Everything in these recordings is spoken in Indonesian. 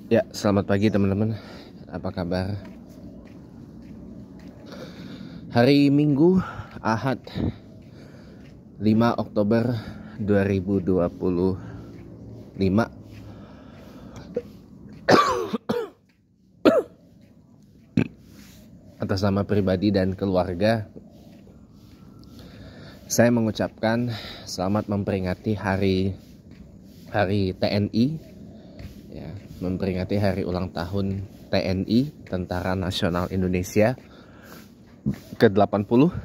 Ya, selamat pagi teman-teman. Apa kabar? Hari Minggu, Ahad, 5 Oktober 2025. Atas nama pribadi dan keluarga, saya mengucapkan selamat memperingati hari TNI, ya, memperingati hari ulang tahun TNI, Tentara Nasional Indonesia ke-80.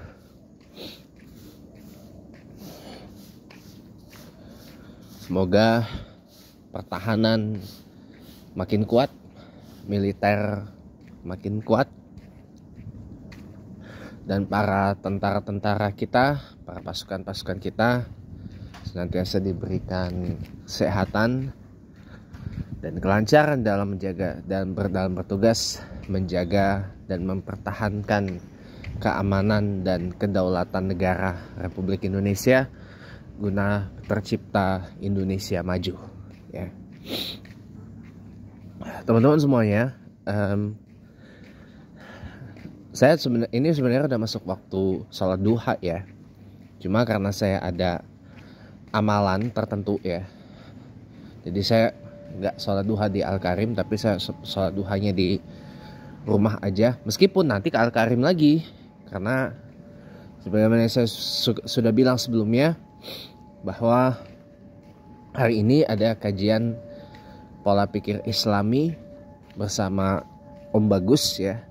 Semoga pertahanan makin kuat, militer makin kuat, dan para tentara-tentara kita, para pasukan-pasukan kita senantiasa diberikan kesehatan dan kelancaran dalam menjaga dan dalam bertugas menjaga dan mempertahankan keamanan dan kedaulatan negara Republik Indonesia guna tercipta Indonesia maju, ya. Teman-teman semuanya, saya sebenarnya udah masuk waktu sholat duha, ya. Cuma karena saya ada amalan tertentu, ya, jadi saya nggak sholat duha di Al-Karim, tapi saya sholat duhanya di rumah aja. Meskipun nanti ke Al-Karim lagi, karena sebagaimana saya sudah bilang sebelumnya bahwa hari ini ada kajian pola pikir Islami bersama Om Bagus, ya,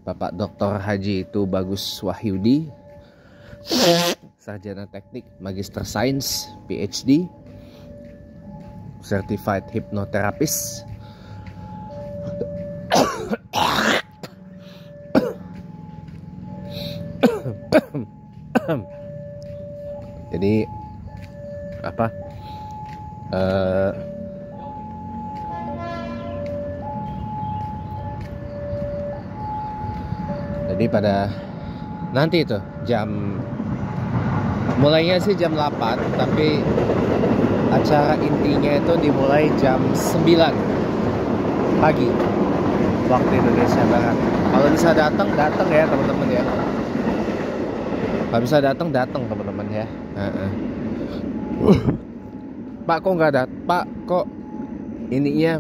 Bapak Dr. Haji Bagus Wahyudi, sarjana teknik, magister sains, PhD, certified hypnotherapist. Jadi apa? Jadi pada nanti itu mulainya sih jam 8, tapi acara intinya itu dimulai jam 9 pagi waktu Indonesia Barat. Kalau bisa datang ya teman-teman, ya. Kalau bisa datang teman-teman, ya. Pak kok nggak datang? Pak kok ininya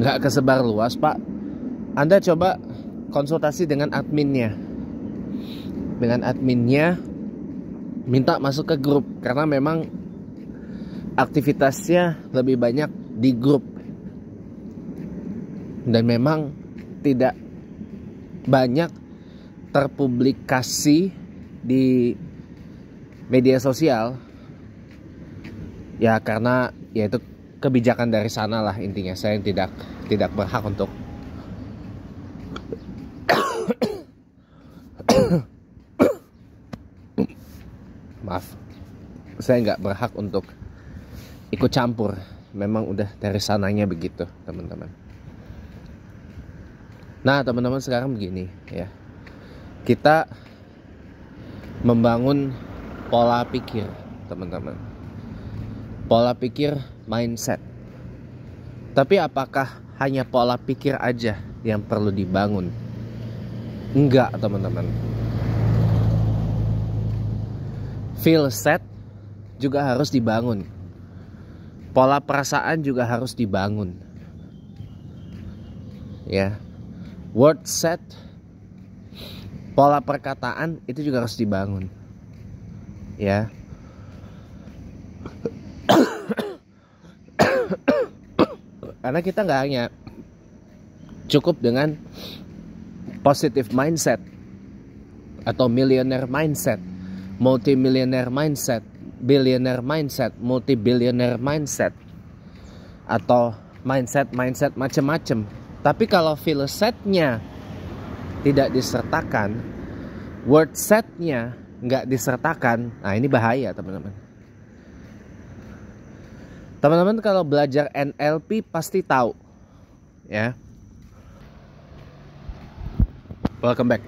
nggak kesebar luas, Pak? Anda coba konsultasi dengan adminnya. Minta masuk ke grup, karena memang aktivitasnya lebih banyak di grup dan memang tidak banyak terpublikasi di media sosial, ya, karena ya itu kebijakan dari sana lah intinya. Saya tidak berhak untuk maaf, saya nggak berhak untuk ikut campur. Memang udah dari sananya begitu, teman-teman. Nah, teman-teman, sekarang begini, ya. Kita membangun pola pikir, teman-teman. Pola pikir, mindset. Tapi apakah hanya pola pikir aja yang perlu dibangun? Enggak, teman-teman. Feel set juga harus dibangun. Pola perasaan juga harus dibangun, ya. Word set, pola perkataan itu juga harus dibangun, ya. Karena kita nggak hanya cukup dengan positive mindset atau millionaire mindset, multi-millionaire mindset, billionaire mindset, multi-billionaire mindset, atau mindset macam-macam. Tapi kalau feel setnya tidak disertakan, word setnya nggak disertakan, nah ini bahaya, teman-teman. Teman-teman kalau belajar NLP pasti tahu, ya. Welcome back.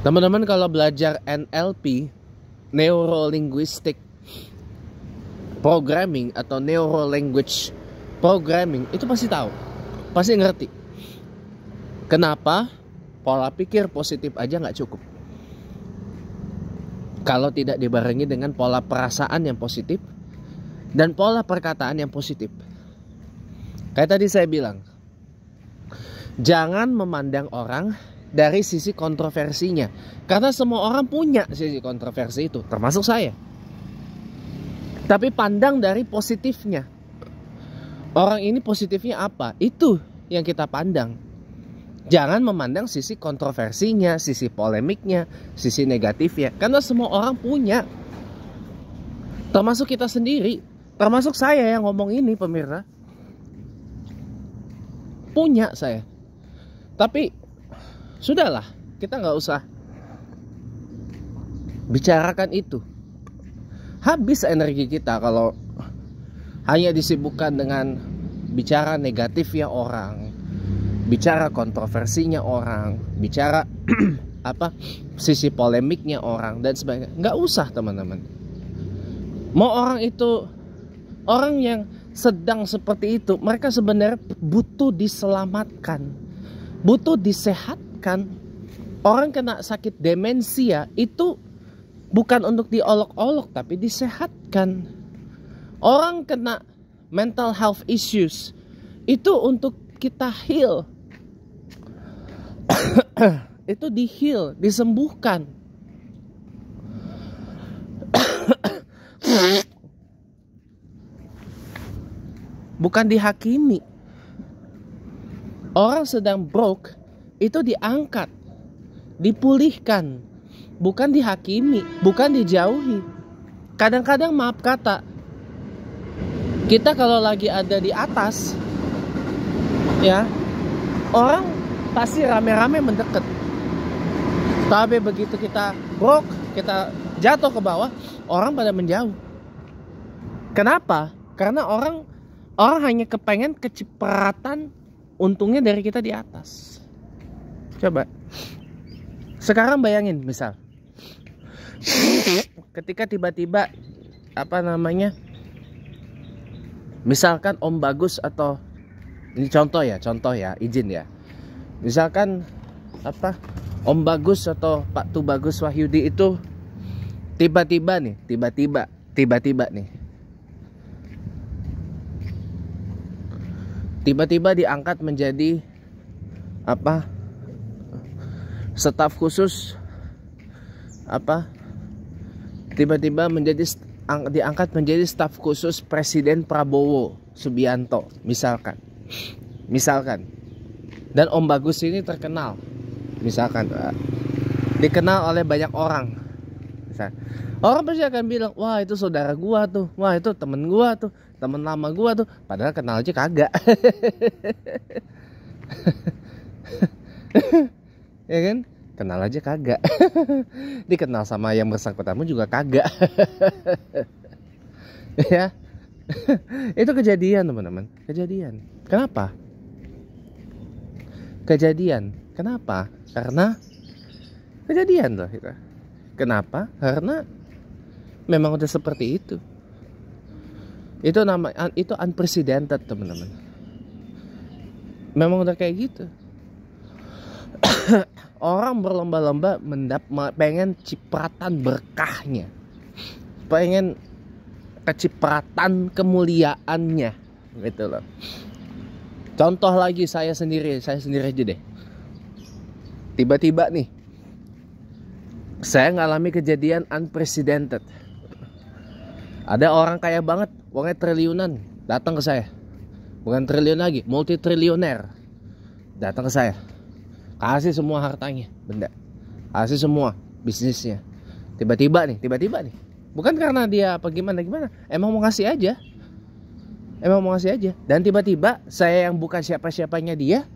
Teman-teman kalau belajar NLP, Neuro Linguistic Programming atau Neuro Language programming itu pasti tahu, pasti ngerti kenapa pola pikir positif aja nggak cukup kalau tidak dibarengi dengan pola perasaan yang positif dan pola perkataan yang positif. Kayak tadi saya bilang, jangan memandang orang dari sisi kontroversinya, karena semua orang punya sisi kontroversi itu, termasuk saya. Tapi pandang dari positifnya. Orang ini positifnya apa? Itu yang kita pandang. Jangan memandang sisi kontroversinya, sisi polemiknya, sisi negatifnya. Karena semua orang punya. Termasuk kita sendiri. Termasuk saya yang ngomong ini, pemirsa. Punya saya. Tapi sudahlah, kita nggak usah bicarakan itu. Habis energi kita kalau hanya disibukkan dengan bicara negatifnya orang, bicara kontroversinya orang, bicara sisi polemiknya orang dan sebagainya. Nggak usah, teman-teman. Mau orang itu orang yang sedang seperti itu, mereka sebenarnya butuh diselamatkan, butuh disehatkan. Orang kena sakit demensia itu bukan untuk diolok-olok, tapi disehatkan. Orang kena mental health issues itu untuk kita heal. Itu di-heal, disembuhkan. Bukan dihakimi. Orang sedang broke itu diangkat, dipulihkan, bukan dihakimi, bukan dijauhi. Kadang-kadang maaf kata, kita kalau lagi ada di atas, ya, orang pasti rame-rame mendekat. Tapi begitu kita broke, kita jatuh ke bawah, orang pada menjauh. Kenapa? Karena orang hanya kepengen kecipratan untungnya dari kita di atas. Coba sekarang bayangin, misal ketika tiba-tiba misalkan Om Bagus, atau ini contoh ya, izin ya. Misalkan Om Bagus atau Pak Tu Bagus Wahyudi itu tiba-tiba diangkat menjadi staf khusus, tiba-tiba diangkat menjadi staf khusus Presiden Prabowo Subianto, misalkan. Dan Om Bagus ini terkenal, misalkan, dikenal oleh banyak orang. Orang pasti akan bilang, wah itu saudara gua tuh, wah itu temen gua tuh, temen lama gua tuh, padahal kenal aja kagak. Ya kan? Kenal aja kagak. Dikenal sama yang bersangkutanmu juga kagak. Ya. Itu kejadian, teman-teman. Kejadian. Kenapa? Kenapa? Karena kejadian loh kita. Kenapa? Karena memang udah seperti itu. Itu unprecedented, teman-teman. Memang udah kayak gitu. Orang berlomba-lomba pengen cipratan berkahnya, pengen kecipratan kemuliaannya, gitu loh. Contoh lagi saya sendiri aja deh. Tiba-tiba nih, saya ngalami kejadian unprecedented. Ada orang kaya banget, uangnya triliunan, datang ke saya. Bukan triliun lagi, multi triliuner, datang ke saya. Kasih semua hartanya, benda. Kasih semua bisnisnya. Tiba-tiba nih. Bukan karena dia apa gimana. Emang mau ngasih aja. Dan tiba-tiba saya yang bukan siapa-siapanya dia,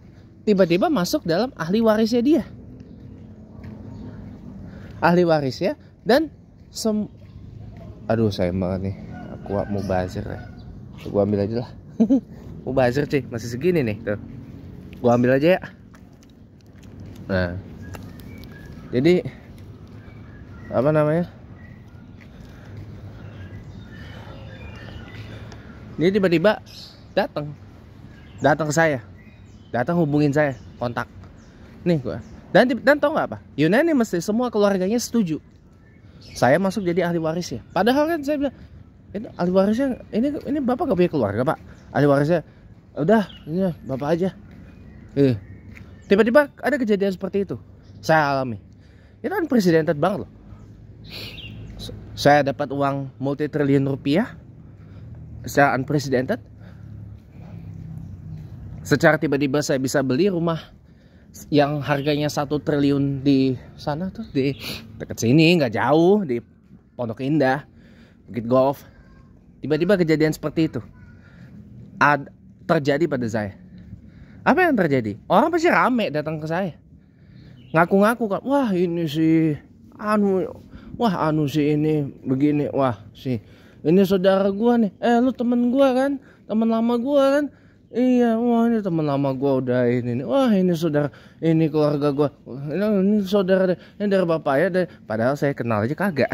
tiba-tiba masuk dalam ahli warisnya dia. Ahli warisnya. Dan aduh sayang banget nih, aku mau bazir ya. Gua ambil aja lah. Mau bazir cuy, masih segini nih tuh. Gua ambil aja ya. Nah, jadi Ini tiba-tiba datang ke saya, datang hubungin saya, kontak nih gua. Dan tau nggak apa, unanimous, semua keluarganya setuju saya masuk jadi ahli warisnya. Padahal kan saya bilang, ini ahli warisnya, ini bapak gak punya keluarga pak, ahli warisnya udah ini bapak aja. Tiba-tiba ada kejadian seperti itu saya alami. Itu unprecedented banget loh. Saya dapat uang multi triliun rupiah secara unprecedented. Secara tiba-tiba saya bisa beli rumah yang harganya 1 triliun di sana tuh, di dekat sini, nggak jauh, di Pondok Indah, Bukit Golf. Tiba-tiba kejadian seperti itu terjadi pada saya. Apa yang terjadi? Orang pasti rame datang ke saya, ngaku-ngaku kan, wah ini si anu si ini begini, wah si ini saudara gua nih, lu temen gua kan, temen lama gua kan. Iya, wah ini teman lama gue udah ini nih. Wah ini saudara, ini keluarga gue, ini saudara, ini dari bapak ya. Padahal saya kenal aja kagak.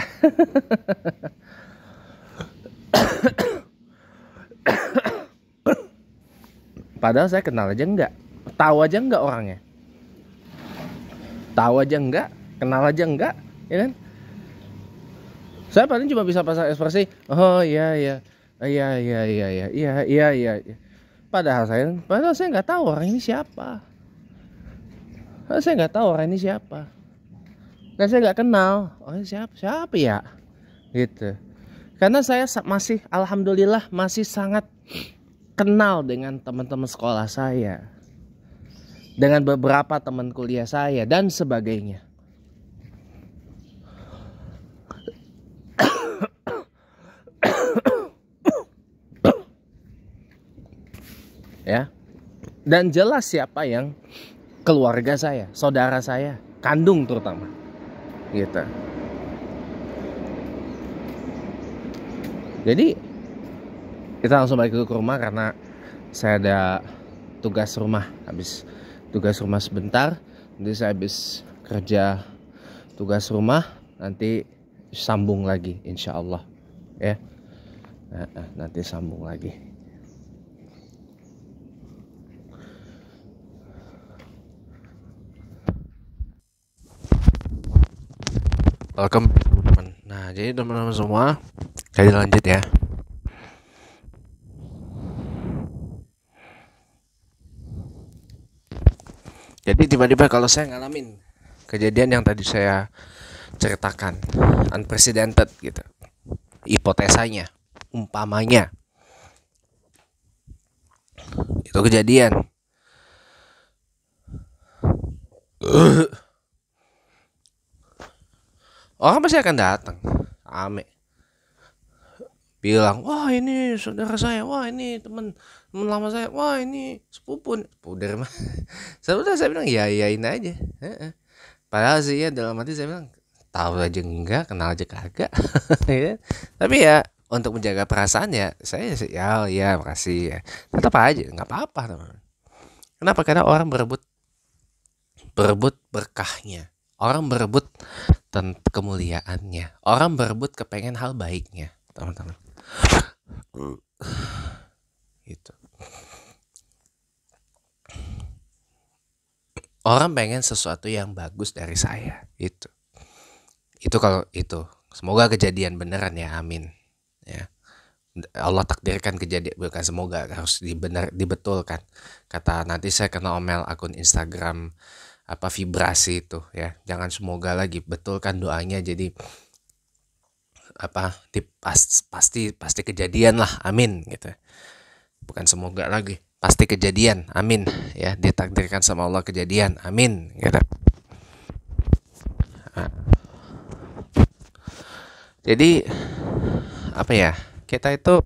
Padahal saya kenal aja enggak, tahu aja enggak orangnya, tahu aja enggak, kenal aja enggak, ya kan? Saya paling cuma bisa pasang ekspresi, oh iya iya, iya iya iya iya iya iya iya. Padahal saya nggak tahu orang ini siapa. Saya nggak tahu orang ini siapa. Dan saya nggak kenal orang ini siapa ya, gitu. Karena saya masih, alhamdulillah, masih sangat kenal dengan teman-teman sekolah saya, dengan beberapa teman kuliah saya dan sebagainya. Ya, dan jelas siapa yang keluarga saya, saudara saya, kandung terutama, gitu. Jadi kita langsung balik ke rumah karena saya ada tugas rumah, habis tugas rumah sebentar, nanti saya habis kerja tugas rumah, nanti sambung lagi insya Allah, ya. Nanti sambung lagi. Welcome teman-teman. Nah, jadi teman-teman semua, kita lanjut ya. Jadi tiba-tiba kalau saya ngalamin kejadian yang tadi saya ceritakan, unprecedented gitu, hipotesanya, umpamanya itu kejadian, orang pasti akan datang, rame, bilang, wah ini saudara saya, wah ini teman lama saya, wah ini sepupu dari mana? Saya bilang ya ini aja. Padahal sih ya dalam hati saya bilang, tahu aja enggak, kenal aja kagak. Ya. Tapi ya untuk menjaga perasaan ya saya sih ya makasih ya, tetap aja nggak apa-apa teman. Kenapa? Karena orang berebut berkahnya, orang berebut kemuliaannya, orang berebut kepengen hal baiknya, teman-teman. Gitu. Orang pengen sesuatu yang bagus dari saya, itu kalau itu semoga kejadian beneran ya, amin ya. Allah takdirkan kejadian, bukan semoga, harus dibetulkan. Kata nanti saya kena omel akun Instagram apa vibrasi itu ya, jangan semoga lagi, betulkan doanya. Jadi apa pasti kejadian lah, amin gitu, bukan semoga lagi, pasti kejadian, amin ya, ditakdirkan sama Allah kejadian, amin gitu. Nah, jadi apa ya, kita itu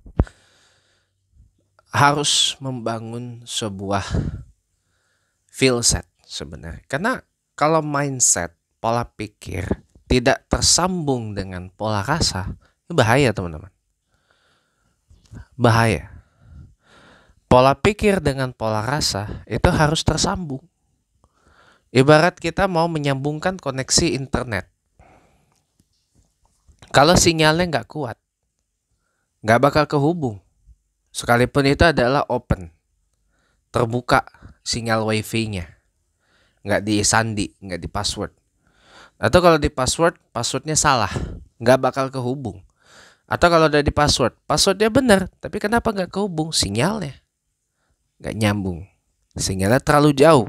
harus membangun sebuah feel set sebenarnya, karena kalau mindset, pola pikir tidak tersambung dengan pola rasa, itu bahaya teman-teman, bahaya. Pola pikir dengan pola rasa itu harus tersambung. Ibarat kita mau menyambungkan koneksi internet, kalau sinyalnya nggak kuat, nggak bakal kehubung, Sekalipun itu adalah open, terbuka sinyal wifi-nya, nggak disandi, nggak di password. Atau kalau di password, passwordnya salah, nggak bakal kehubung. Atau kalau udah di password, passwordnya benar, tapi kenapa nggak kehubung? Sinyalnya nggak nyambung, sinyalnya terlalu jauh,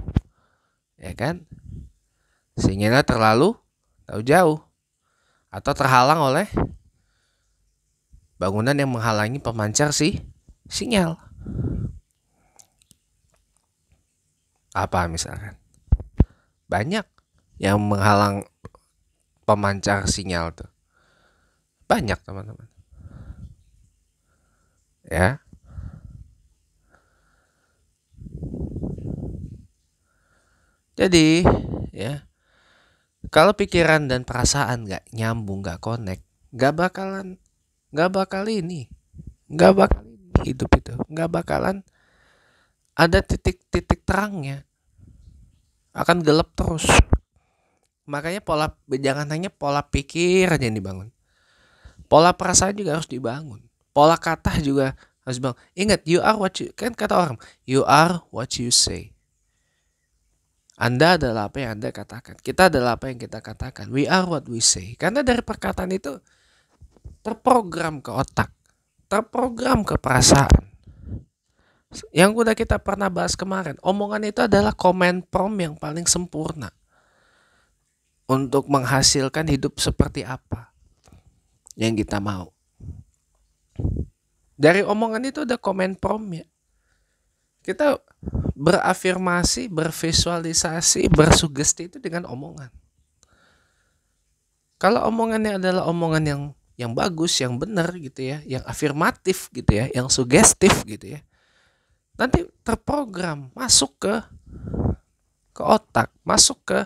ya kan? Sinyalnya terlalu jauh, atau terhalang oleh bangunan yang menghalangi pemancar sinyal. Apa misalkan? Banyak yang menghalang pemancar sinyal tuh. Banyak teman-teman. Ya. Jadi, ya, kalau pikiran dan perasaan nggak nyambung, nggak connect, nggak bakal ini, nggak bakal hidup itu, nggak bakalan ada titik-titik terangnya, akan gelap terus. Makanya jangan hanya pola pikir aja yang dibangun, pola perasaan juga harus dibangun, pola kata juga harus dibangun. Ingat, kan kata orang, you are what you say. Anda adalah apa yang Anda katakan. Kita adalah apa yang kita katakan. We are what we say. Karena dari perkataan itu terprogram ke otak, terprogram ke perasaan. Yang udah kita pernah bahas kemarin, omongan itu adalah command prompt yang paling sempurna untuk menghasilkan hidup seperti apa yang kita mau. Dari omongan itu ada command prompt ya. Kita berafirmasi, bervisualisasi, bersugesti itu dengan omongan. Kalau omongannya adalah omongan yang bagus, yang benar gitu ya, yang afirmatif gitu ya, yang sugestif gitu ya, nanti terprogram masuk ke otak, masuk ke,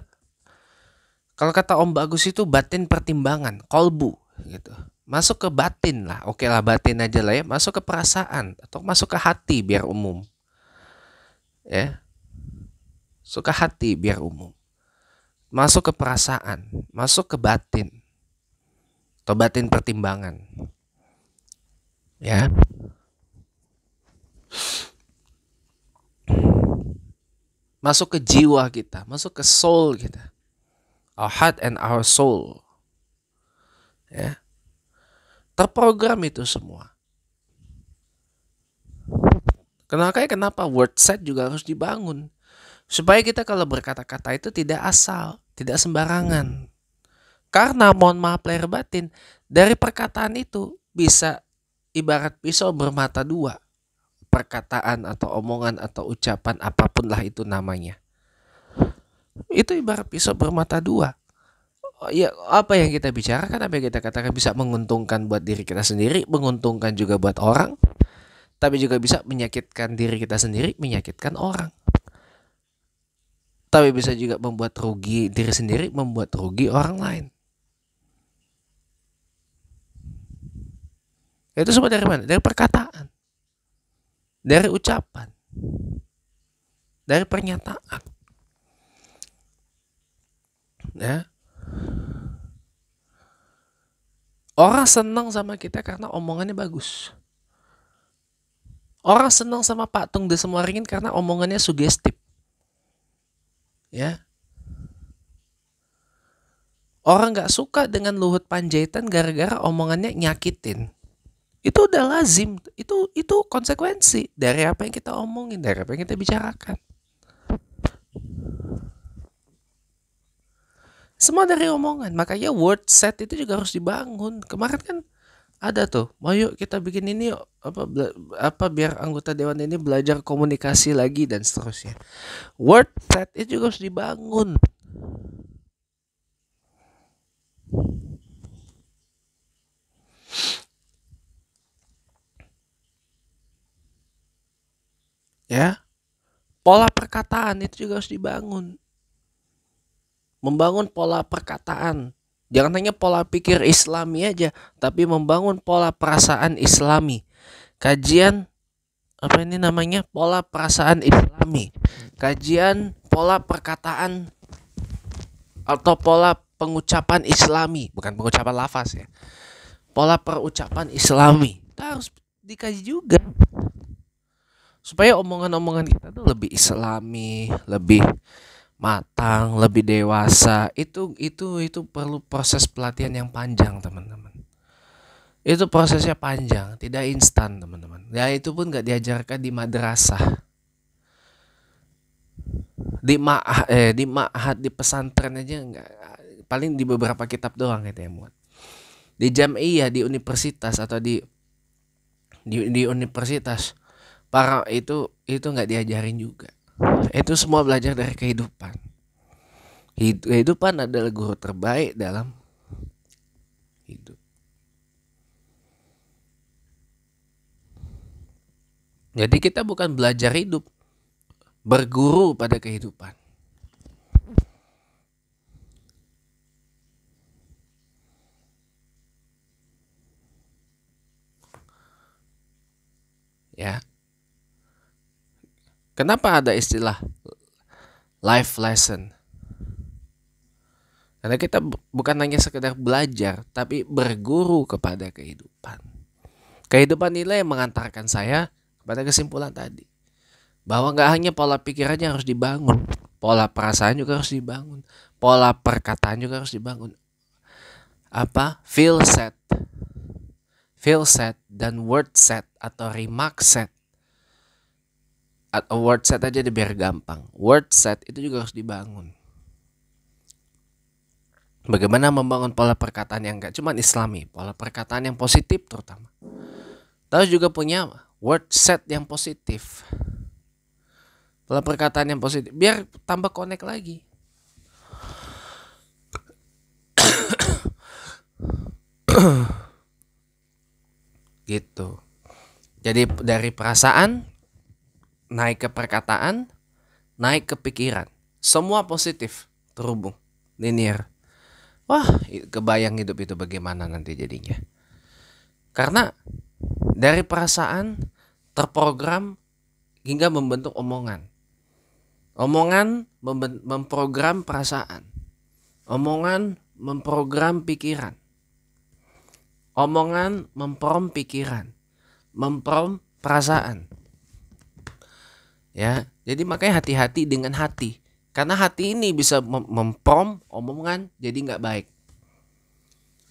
kalau kata Om Bagus itu batin pertimbangan, kolbu gitu. Masuk ke batin lah, oke lah batin aja lah ya, masuk ke perasaan atau masuk ke hati biar umum. Ya. Masuk ke hati biar umum. Masuk ke perasaan, masuk ke batin. Atau batin pertimbangan. Ya. Masuk ke jiwa kita, masuk ke soul kita. Our heart and our soul. Ya. Terprogram itu semua. Kenapa word set juga harus dibangun? Supaya kita kalau berkata-kata itu tidak asal, tidak sembarangan. Karena mohon maaf lahir batin, dari perkataan itu bisa ibarat pisau bermata dua. Perkataan atau omongan atau ucapan apapun lah itu namanya. Itu ibarat pisau bermata dua. Ya, apa yang kita bicarakan, apa yang kita katakan bisa menguntungkan buat diri kita sendiri, menguntungkan juga buat orang, tapi juga bisa menyakitkan diri kita sendiri, menyakitkan orang. Tapi bisa juga membuat rugi diri sendiri, membuat rugi orang lain. Itu semua dari mana? Dari perkataan, dari ucapan, dari pernyataan. Ya. Orang senang sama kita karena omongannya bagus. Orang senang sama Pak Tung Desemwaringin karena omongannya sugestif. Ya. Orang gak suka dengan Luhut Panjaitan gara-gara omongannya nyakitin. Itu udah lazim. Itu konsekuensi dari apa yang kita omongin, dari apa yang kita bicarakan. Semua dari omongan. Makanya word set itu juga harus dibangun. Kemarin kan ada tuh, mau yuk kita bikin ini yuk, apa biar anggota dewan ini belajar komunikasi lagi dan seterusnya. Word set itu juga harus dibangun. Ya. Pola perkataan itu juga harus dibangun. Membangun pola perkataan. Jangan hanya pola pikir Islami aja, tapi membangun pola perasaan Islami. Kajian apa ini namanya? Pola perasaan Islami. Kajian pola perkataan atau pola pengucapan Islami, bukan pengucapan lafaz ya. Pola perucapan Islami. Itu harus dikaji juga. supaya omongan-omongan kita tuh lebih islami, lebih matang, lebih dewasa. Itu perlu proses pelatihan yang panjang, teman-teman. Itu prosesnya panjang, tidak instan, teman-teman. Ya itu pun nggak diajarkan di madrasah, di ma'had, di pesantren aja nggak. Paling di beberapa kitab doang itu yang muat. Di jam'iyah, di universitas atau di universitas, para itu nggak diajarin juga. Itu semua belajar dari kehidupan. Kehidupan adalah guru terbaik dalam hidup. Jadi kita bukan belajar hidup, berguru pada kehidupan. Ya. Kenapa ada istilah life lesson? Karena kita bukan hanya sekedar belajar, tapi berguru kepada kehidupan. Kehidupan inilah yang mengantarkan saya kepada kesimpulan tadi. Bahwa gak hanya pola pikirnya harus dibangun, pola perasaan juga harus dibangun, pola perkataan juga harus dibangun. Feel set dan word set atau remark set. Atau word set aja biar gampang. Word set itu juga harus dibangun. Bagaimana membangun pola perkataan yang gak cuma islami, pola perkataan yang positif terutama. Terus juga punya word set yang positif. Pola perkataan yang positif biar tambah connect lagi. Gitu. Jadi dari perasaan naik ke perkataan, naik ke pikiran. Semua positif, terhubung, linear. Wah, kebayang hidup itu bagaimana nanti jadinya. Karena dari perasaan terprogram hingga membentuk omongan. Omongan memprogram perasaan. Omongan memprogram pikiran. Omongan memprom pikiran. Memprom perasaan. Ya, jadi makanya hati-hati dengan hati. Karena hati ini bisa memprom omongan jadi nggak baik.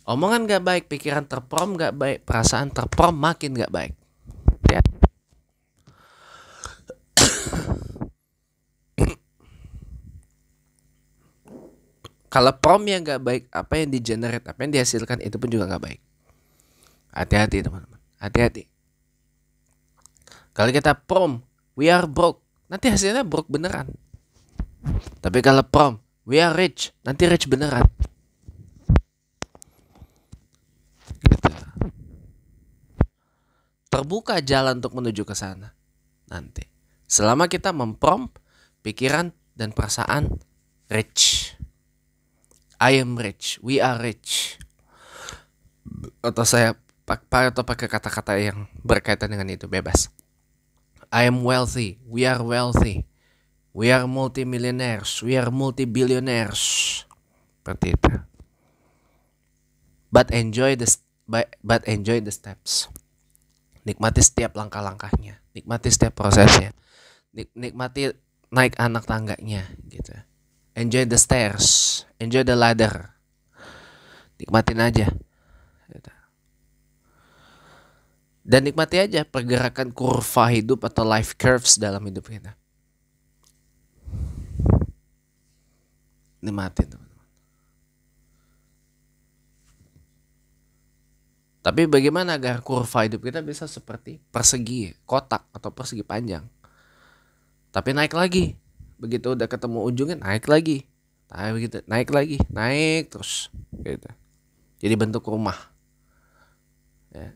Omongan nggak baik, pikiran terprom nggak baik, perasaan terprom makin nggak baik. Ya. Kalau promnya nggak baik, apa yang di-generate, apa yang dihasilkan itu pun juga nggak baik. Hati-hati teman-teman, hati-hati. Kalau kita prom, we are broke, nanti hasilnya broke beneran. Tapi kalau prom, we are rich, nanti rich beneran. Gitu. Terbuka jalan untuk menuju ke sana nanti. Selama kita memprom pikiran dan perasaan rich. I am rich, we are rich. Atau saya pakai kata-kata yang berkaitan dengan itu, bebas. I am wealthy, we are wealthy. We are multimillionaires, we are multibillionaires. Seperti itu. But enjoy the steps. Nikmati setiap langkah-langkahnya, nikmati setiap prosesnya. Nikmati naik anak tangganya gitu. Enjoy the stairs, enjoy the ladder. Nikmatin aja. Gitu. Dan nikmati aja pergerakan kurva hidup atau life curves dalam hidup kita. Nikmatin, teman-teman. Tapi bagaimana agar kurva hidup kita bisa seperti persegi, kotak atau persegi panjang. Tapi naik lagi. Begitu udah ketemu ujungnya naik lagi. Naik lagi, naik terus gitu. Jadi bentuk rumah. Ya.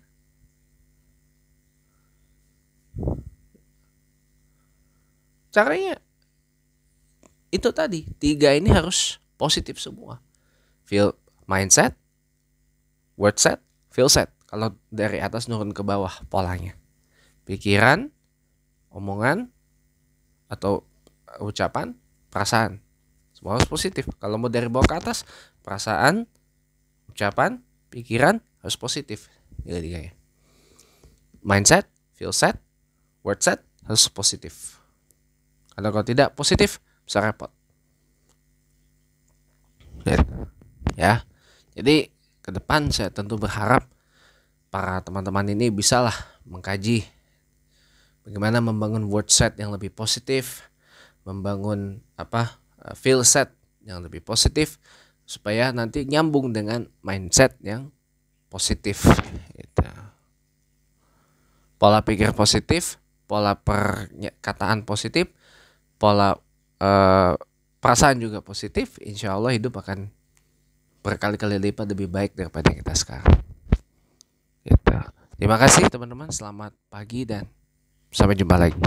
Caranya itu tadi, 3 ini harus positif semua. Feel mindset, word set, feel set. Kalau dari atas nurun ke bawah polanya. Pikiran, omongan atau ucapan, perasaan. Semua harus positif. Kalau mau dari bawah ke atas, perasaan, ucapan, pikiran harus positif. Tiga-tiganya. Mindset, feel set, word set harus positif. Karena kalau tidak positif bisa repot. Ya. Jadi ke depan saya tentu berharap para teman-teman ini bisalah mengkaji bagaimana membangun word set yang lebih positif, membangun feel set yang lebih positif supaya nanti nyambung dengan mindset yang positif. Gitu. Pola pikir positif, pola perkataan positif, pola perasaan juga positif, insya Allah hidup akan berkali-kali lipat lebih baik daripada kita sekarang. Gitu. Terima kasih teman-teman, selamat pagi dan sampai jumpa lagi.